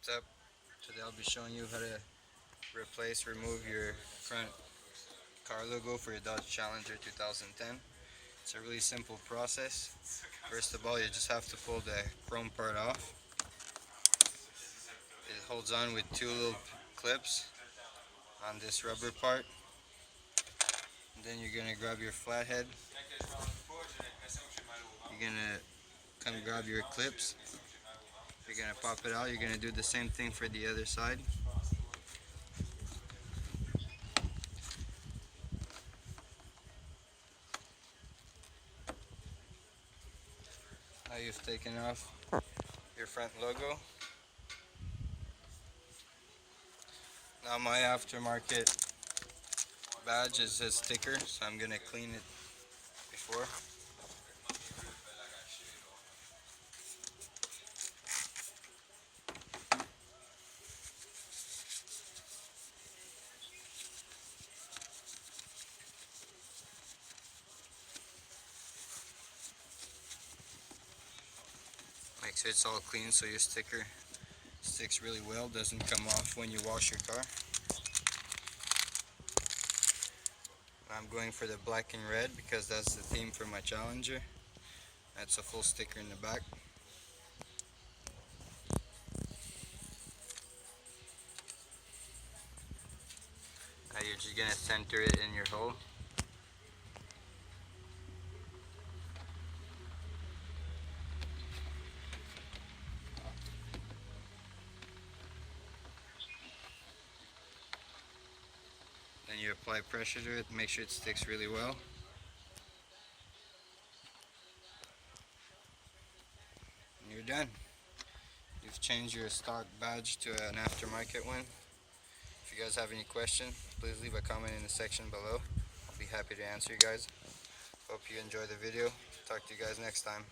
What's up? Today I'll be showing you how to remove your front car logo for your Dodge Challenger 2010. It's a really simple process. First of all, you just have to pull the chrome part off. It holds on with two little clips on this rubber part. And then you're going to grab your flathead. You're going to come grab your clips. You're going to pop it out. You're going to do the same thing for the other side. Now you've taken off your front logo. Now my aftermarket badge is a sticker, so I'm gonna clean it before. Make sure it's all clean so your sticker sticks really well, doesn't come off when you wash your car. I'm going for the black and red because that's the theme for my Challenger. That's a full sticker in the back. Now you're just going to center it in your hole. Then you apply pressure to it, make sure it sticks really well. And you're done. You've changed your stock badge to an aftermarket one. If you guys have any questions, please leave a comment in the section below. I'll be happy to answer you guys. Hope you enjoy the video. Talk to you guys next time.